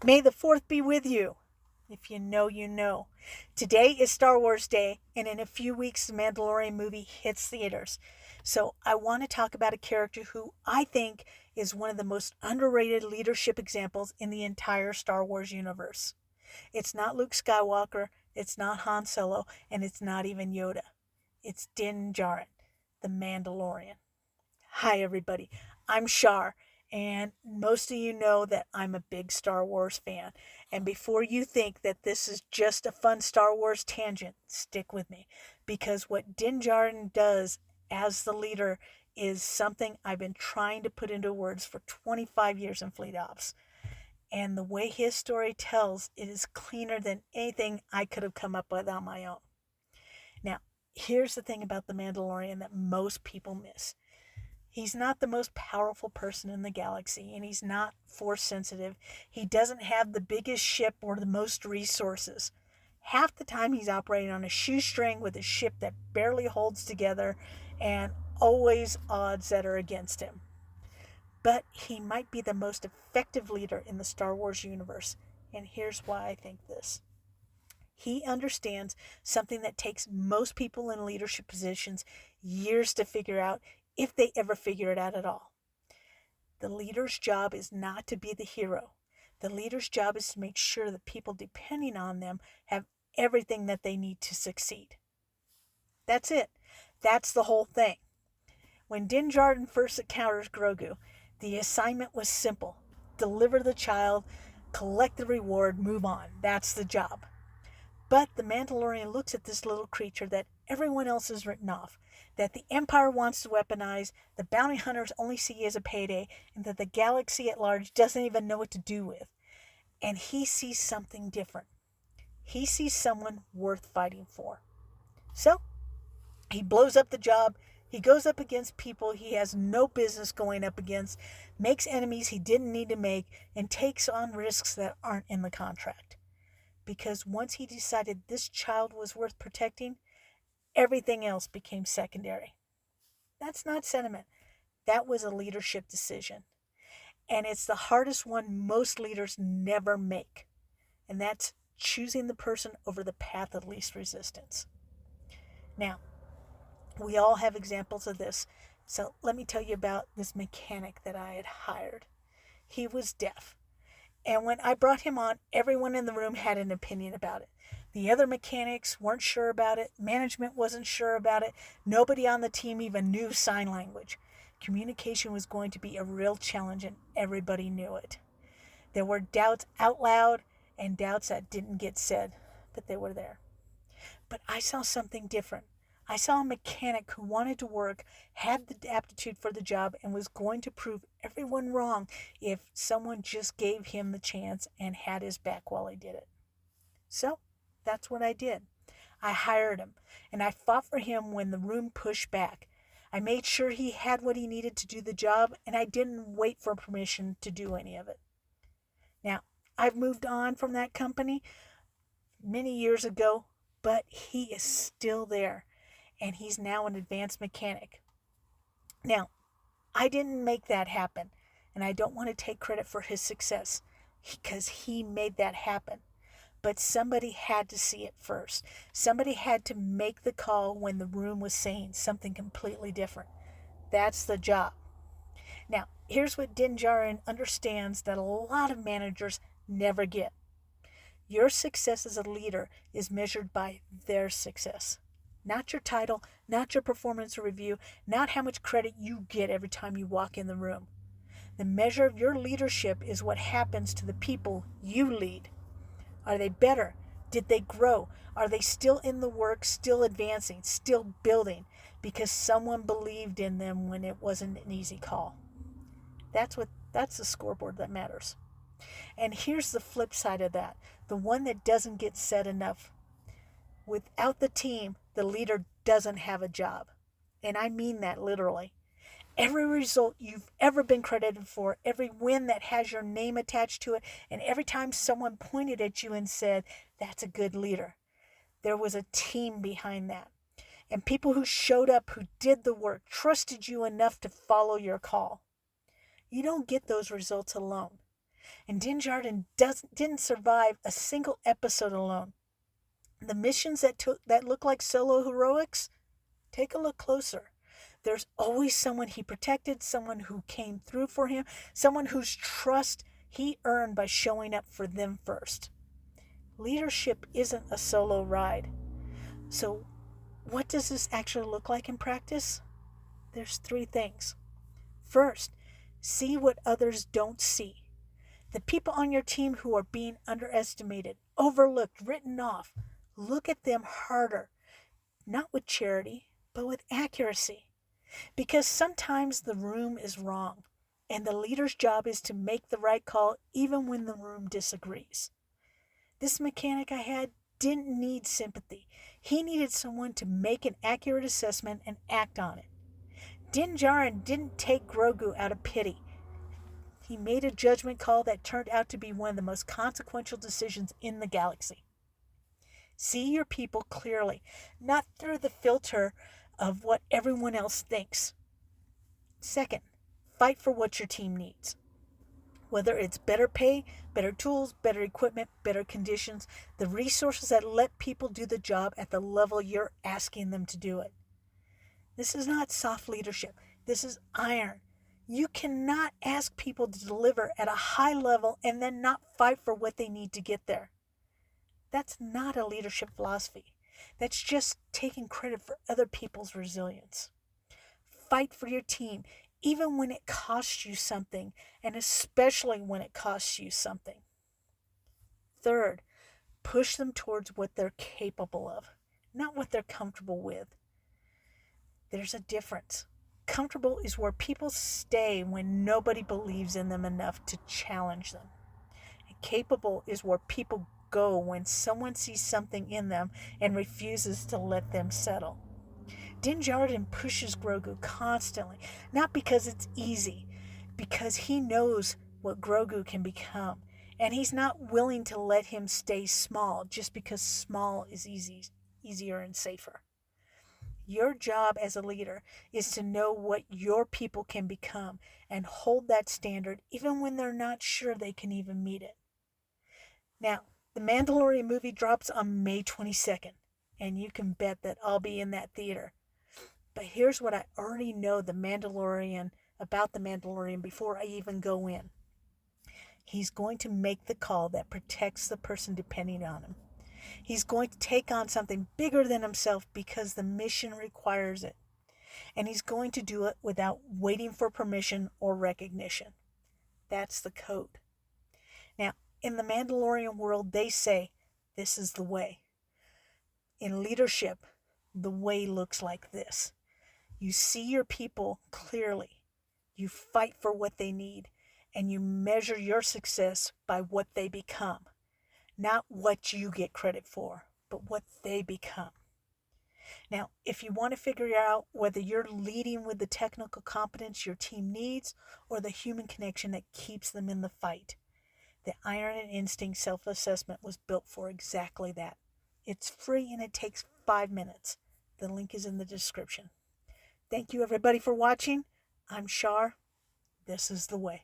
May the 4th be with you. If you know, you know. Today is Star Wars Day, and in a few weeks, the Mandalorian movie hits theaters. So I want to talk about a character who I think is one of the most underrated leadership examples in the entire Star Wars universe. It's not Luke Skywalker, it's not Han Solo, and it's not even Yoda. It's Din Djarin, the Mandalorian. Hi, everybody. I'm Shar, and most of you know that I'm a big Star Wars fan. And before you think that this is just a fun Star Wars tangent, stick with me, because what Din Djarin does as the leader is something I've been trying to put into words for 25 years in Fleet Ops. And the way his story tells, it is cleaner than anything I could have come up with on my own. Now, here's the thing about the Mandalorian that most people miss. He's not the most powerful person in the galaxy, and he's not force sensitive. He doesn't have the biggest ship or the most resources. Half the time he's operating on a shoestring with a ship that barely holds together and always odds that are against him. But he might be the most effective leader in the Star Wars universe, and here's why I think this. He understands something that takes most people in leadership positions years to figure out, if they ever figure it out at all. The leader's job is not to be the hero. The leader's job is to make sure that people depending on them have everything that they need to succeed. That's it. That's the whole thing. When Din Djarin first encounters Grogu, the assignment was simple. Deliver the child, collect the reward, move on. That's the job. But the Mandalorian looks at this little creature that everyone else has written off, that the Empire wants to weaponize, the bounty hunters only see as a payday, and that the galaxy at large doesn't even know what to do with. And he sees something different. He sees someone worth fighting for. So, he blows up the job. He goes up against people he has no business going up against, makes enemies he didn't need to make, and takes on risks that aren't in the contract. Because once he decided this child was worth protecting, everything else became secondary. That's not sentiment. That was a leadership decision. And it's the hardest one most leaders never make. And that's choosing the person over the path of least resistance. Now, we all have examples of this. So let me tell you about this mechanic that I had hired. He was deaf. And when I brought him on, everyone in the room had an opinion about it. The other mechanics weren't sure about it. Management wasn't sure about it. Nobody on the team even knew sign language. Communication was going to be a real challenge, and everybody knew it. There were doubts out loud and doubts that didn't get said, but they were there. But I saw something different. I saw a mechanic who wanted to work, had the aptitude for the job, and was going to prove everyone wrong if someone just gave him the chance and had his back while he did it. So, that's what I did. I hired him, and I fought for him when the room pushed back. I made sure he had what he needed to do the job, and I didn't wait for permission to do any of it. Now, I've moved on from that company many years ago, but he is still there. And he's now an advanced mechanic. Now, I didn't make that happen, and I don't want to take credit for his success, because he made that happen. But somebody had to see it first. Somebody had to make the call when the room was saying something completely different. That's the job. Now, here's what Din Djarin understands that a lot of managers never get. Your success as a leader is measured by their success. Not your title, not your performance review, not how much credit you get every time you walk in the room. The measure of your leadership is what happens to the people you lead. Are they better? Did they grow? Are they still in the work, still advancing, still building because someone believed in them when it wasn't an easy call? That's the scoreboard that matters. And here's the flip side of that, the one that doesn't get said enough. Without the team, the leader doesn't have a job. And I mean that literally. Every result you've ever been credited for, every win that has your name attached to it, and every time someone pointed at you and said, that's a good leader, there was a team behind that. And people who showed up, who did the work, trusted you enough to follow your call. You don't get those results alone. And Din Djarin didn't survive a single episode alone. The missions that look like solo heroics, take a look closer. There's always someone he protected, someone who came through for him, someone whose trust he earned by showing up for them first. Leadership isn't a solo ride. So, what does this actually look like in practice? There's 3 things. First, see what others don't see. The people on your team who are being underestimated, overlooked, written off, look at them harder. Not with charity, but with accuracy. Because sometimes the room is wrong, and the leader's job is to make the right call even when the room disagrees. This mechanic I had didn't need sympathy. He needed someone to make an accurate assessment and act on it. Din Djarin didn't take Grogu out of pity. He made a judgment call that turned out to be one of the most consequential decisions in the galaxy. See your people clearly, not through the filter of what everyone else thinks. Second, fight for what your team needs. Whether it's better pay, better tools, better equipment, better conditions, the resources that let people do the job at the level you're asking them to do it. This is not soft leadership. This is iron. You cannot ask people to deliver at a high level and then not fight for what they need to get there. That's not a leadership philosophy. That's just taking credit for other people's resilience. Fight for your team, even when it costs you something, and especially when it costs you something. Third, push them towards what they're capable of, not what they're comfortable with. There's a difference. Comfortable is where people stay when nobody believes in them enough to challenge them. And capable is where people go when someone sees something in them and refuses to let them settle. Din Djarin pushes Grogu constantly, not because it's easy, because he knows what Grogu can become, and he's not willing to let him stay small just because small is easier and safer. Your job as a leader is to know what your people can become and hold that standard even when they're not sure they can even meet it. Now, the Mandalorian movie drops on May 22nd, and you can bet that I'll be in that theater. But here's what I already know about the Mandalorian before I even go in. He's going to make the call that protects the person depending on him. He's going to take on something bigger than himself because the mission requires it. And he's going to do it without waiting for permission or recognition. That's the code. Now, in the Mandalorian world, they say, this is the way. In leadership, the way looks like this. You see your people clearly. You fight for what they need, and you measure your success by what they become. Not what you get credit for, but what they become. Now, if you want to figure out whether you're leading with the technical competence your team needs or the human connection that keeps them in the fight, the Iron and Instinct self-assessment was built for exactly that. It's free and it takes 5 minutes. The link is in the description. Thank you everybody for watching. I'm Shar. This is the way.